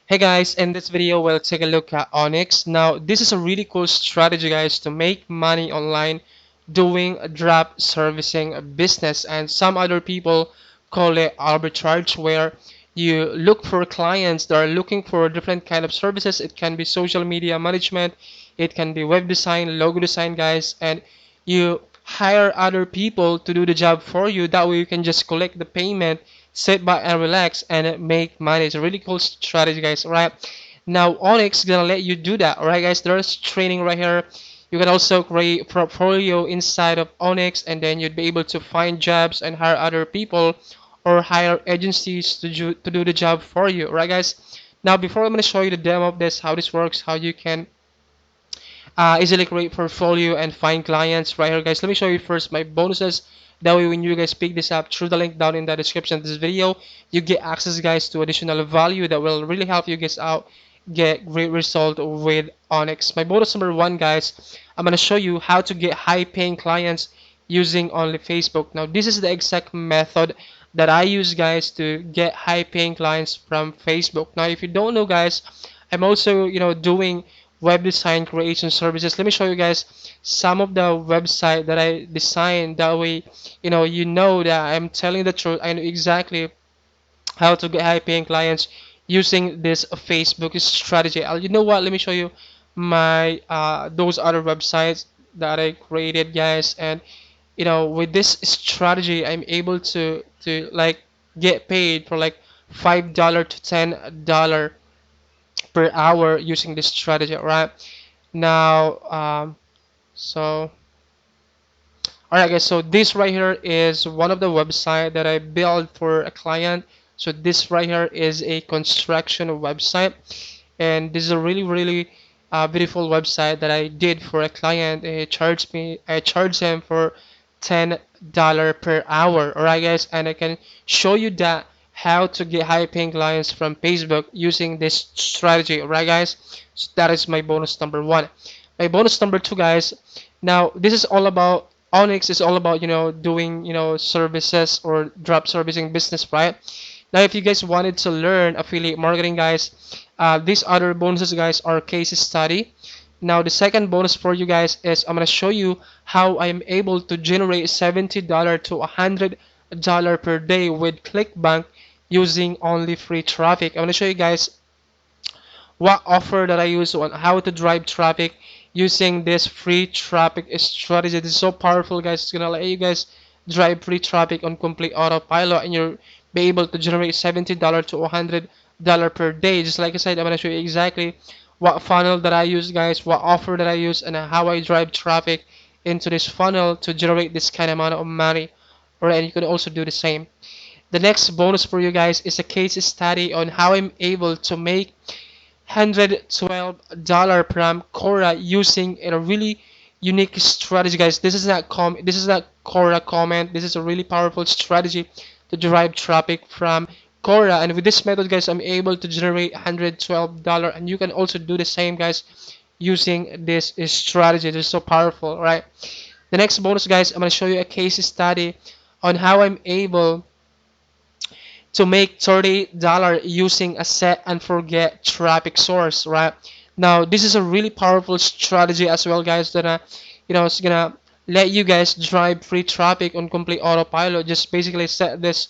Hey guys, in this video we'll take a look at Onyx. Now this is a really cool strategy guys to make money online doing a drop servicing business, and some other people call it arbitrage, where you look for clients that are looking for different kind of services. It can be social media management, it can be web design, logo design guys, and you hire other people to do the job for you. That way you can just collect the payment, sit back and relax and make money. It's a really cool strategy guys. Right now Onyx is gonna let you do that. Alright guys, there's training right here. You can also create portfolio inside of Onyx, and then you'd be able to find jobs and hire other people or hire agencies to do the job for you. Alright guys, now before I'm going to show you the demo of this, how this works, how you can easily create portfolio and find clients right here guys, let me show you first my bonuses. That way when you guys pick this up through the link down in the description of this video, you get access guys to additional value that will really help you guys out get great result with Onyx. My bonus number one guys, I'm gonna show you how to get high paying clients using only Facebook. Now this is the exact method that I use guys to get high paying clients from Facebook. Now if you don't know guys, I'm also doing web design creation services. Let me show you guys some of the website that I designed. That way, you know that I'm telling the truth. I know exactly how to get high paying clients using this Facebook strategy. You know what? Let me show you my those other websites that I created, guys. And with this strategy, I'm able to like get paid for like $5 to $10 per hour using this strategy. Right now, so alright guys, so this right here is one of the website that I built for a client. So this right here is a construction website, and this is a really beautiful website that I did for a client. I charged him for $10 per hour. Alright guys, and I can show you that how to get high paying clients from Facebook using this strategy. Alright guys, so that is my bonus number one. My bonus number two guys, now this is all about Onyx is all about doing services or drop servicing business, right? Now if you guys wanted to learn affiliate marketing guys, these other bonuses guys are case study. Now the second bonus for you guys is I'm gonna show you how I'm able to generate $70 to $100 per day with ClickBank using only free traffic. I'm gonna show you guys what offer that I use on how to drive traffic using this free traffic strategy. This is so powerful guys. It's gonna let you guys drive free traffic on complete autopilot, and you'll be able to generate $70 to $100 per day. Just like I said, I'm gonna show you exactly what funnel that I use guys, what offer that I use, and how I drive traffic into this funnel to generate this kind of amount of money. Alright, and you can also do the same. The next bonus for you guys is a case study on how I'm able to make $112 per Quora using a really unique strategy guys. This is not Quora comment. This is a really powerful strategy to drive traffic from Quora, and with this method guys, I'm able to generate $112, and you can also do the same guys using this strategy. This is so powerful, right? The next bonus guys, I'm going to show you a case study on how I'm able to make $30 using a set and forget traffic source. Right now this is a really powerful strategy as well guys, that it's gonna let you guys drive free traffic on complete autopilot. Just basically set this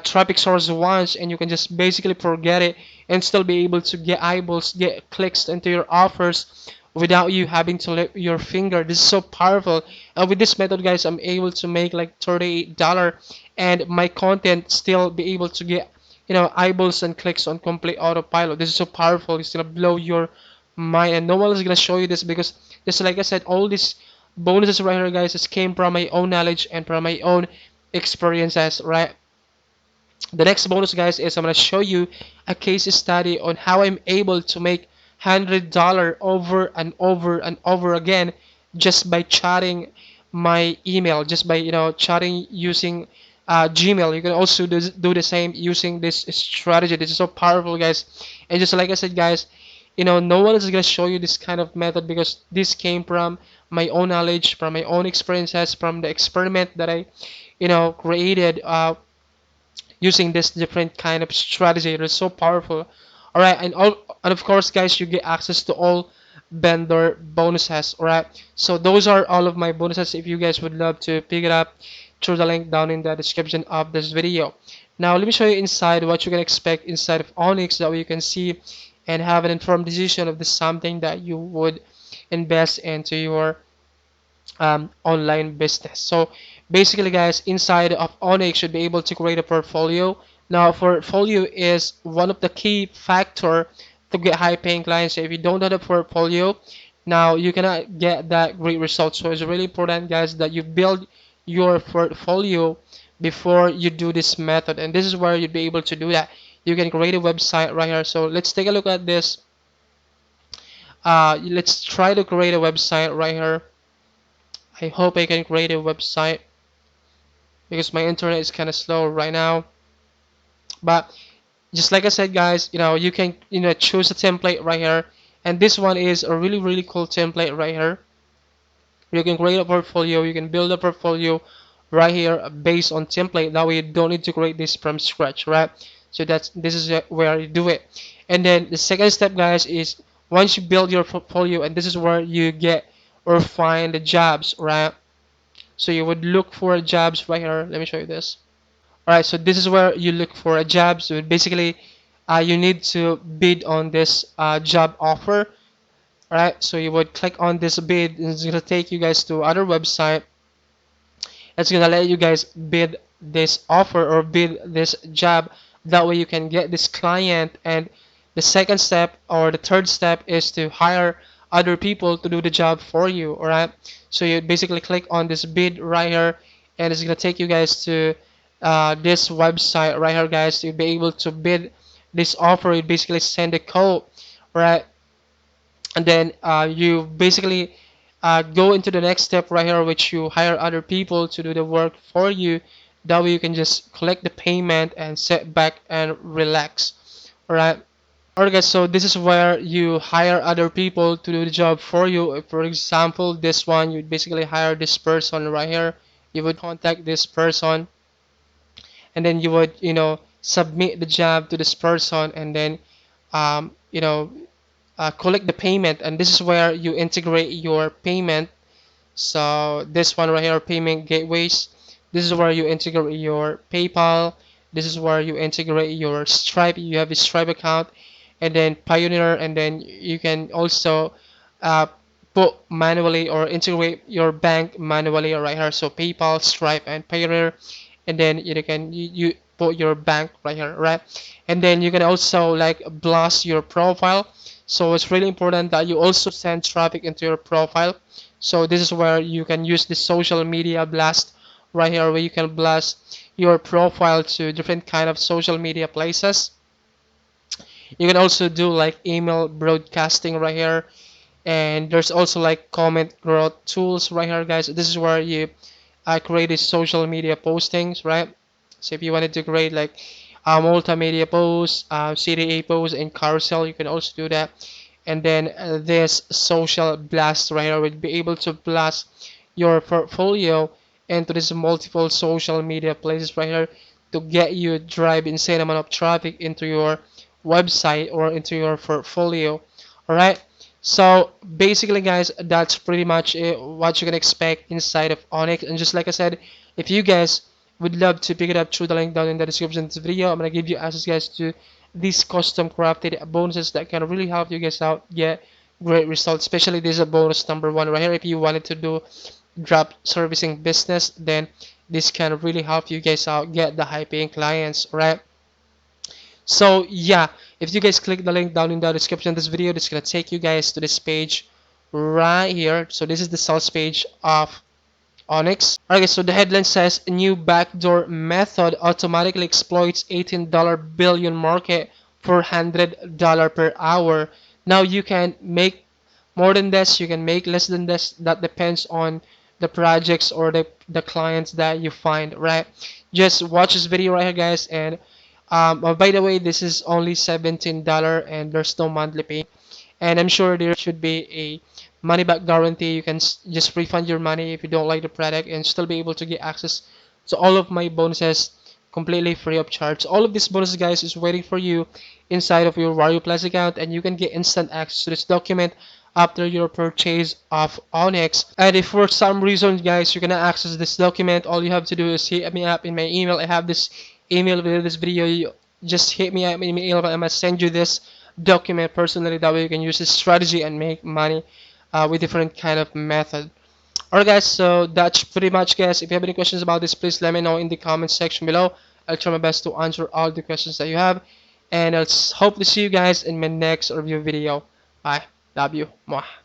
traffic source once, and you can just basically forget it and still be able to get eyeballs, get clicks into your offers without you having to lift your finger. This is so powerful. And with this method guys, I'm able to make like $38, and my content still be able to get eyeballs and clicks on complete autopilot. This is so powerful. It's gonna blow your mind, and no one is gonna show you this, because just like I said, all these bonuses right here guys, this came from my own knowledge and from my own experiences. Right, the next bonus guys is I'm going to show you a case study on how I'm able to make $100 over and over and over again just by chatting my email, just by chatting using Gmail. You can also do the same using this strategy. This is so powerful guys, and just like I said guys, no one is going to show you this kind of method, because this came from my own knowledge, from my own experiences, from the experiment that I created using this different kind of strategy. It is so powerful. All right, and of course, guys, you get access to all vendor bonuses. All right, so those are all of my bonuses. If you guys would love to pick it up, through the link down in the description of this video. Now, let me show you inside what you can expect inside of Onyx, that way you can see and have an informed decision of this something that you would invest into your online business. So basically, guys, inside of Onyx, should be able to create a portfolio. Now, portfolio is one of the key factor to get high paying clients. So if you don't have a portfolio, now you cannot get that great result. So it's really important, guys, that you build your portfolio before you do this method. And this is where you'd be able to do that. You can create a website right here. So let's take a look at this. Let's try to create a website right here. I hope I can create a website because my internet is kind of slow right now. But just like I said, guys, you can choose a template right here, and this one is a really cool template right here. You can create a portfolio, you can build a portfolio right here based on template. That way you don't need to create this from scratch, right? So this is where you do it. And then the second step, guys, is once you build your portfolio, and this is where you get or find the jobs, right? So you would look for jobs right here. Let me show you this. All right, so this is where you look for a job. So basically, you need to bid on this job offer. All right, so you would click on this bid, and it's gonna take you guys to other website. It's gonna let you guys bid this offer or bid this job. That way you can get this client. And the second step or the third step is to hire other people to do the job for you. All right, so you basically click on this bid right here, and it's gonna take you guys to this website right here, guys. You'll be able to bid this offer. You basically send a code, right? And then you basically go into the next step right here, which you hire other people to do the work for you. That way you can just collect the payment and sit back and relax. All right. Alright, guys, so this is where you hire other people to do the job for you. For example, this one, you basically hire this person right here. You would contact this person, and then you would submit the job to this person, and then um, you know collect the payment. And this is where you integrate your payment. So this one right here, payment gateways. This is where you integrate your PayPal. This is where you integrate your Stripe. You have a Stripe account, and then Pioneer, and then you can also uh, put manually or integrate your bank manually right here. So PayPal, Stripe, and Pioneer, and then you put your bank right here, right? And then you can also like blast your profile. So it's really important that you also send traffic into your profile. So this is where you can use the social media blast right here, where you can blast your profile to different kind of social media places. You can also do like email broadcasting right here, and there's also like comment growth tools right here, guys. This is where you create these social media postings, right? So if you wanted to create like multimedia posts, CTA posts, and carousel, you can also do that. And then this social blast right here will be able to blast your portfolio into this multiple social media places right here to get you drive insane amount of traffic into your website or into your portfolio. All right, so basically, guys, that's pretty much it, what you can expect inside of Onyx. And just like I said, if you guys would love to pick it up through the link down in the description of this video, I'm gonna give you access, guys, to these custom crafted bonuses that can really help you guys out get great results. Especially this is a bonus number one right here. If you wanted to do drop servicing business, then this can really help you guys out get the high paying clients, right? So yeah, if you guys click the link down in the description of this video, it's gonna take you guys to this page right here. So this is the sales page of Onyx. Okay, so the headline says new backdoor method automatically exploits $18 billion market for $100 per hour. Now you can make more than this, you can make less than this. That depends on the projects or the clients that you find, right? Just watch this video right here, guys. And oh, by the way, this is only $17 and there's no monthly pay. And I'm sure there should be a money back guarantee. You can just refund your money if you don't like the product and still be able to get access to all of my bonuses completely free of charge. All of this bonus, guys, is waiting for you inside of your Wario Plus account, and you can get instant access to this document after your purchase of Onyx. And if for some reason, guys, you're gonna access this document, all you have to do is hit me up in my email. I have this email with this video. You just hit me up in my email. I'm gonna send you this document personally. That way you can use this strategy and make money with different kind of method. Alright guys, so that's pretty much, guys. If you have any questions about this, please let me know in the comment section below. I'll try my best to answer all the questions that you have. And I'll hope to see you guys in my next review video. Bye. Love you. Mwah.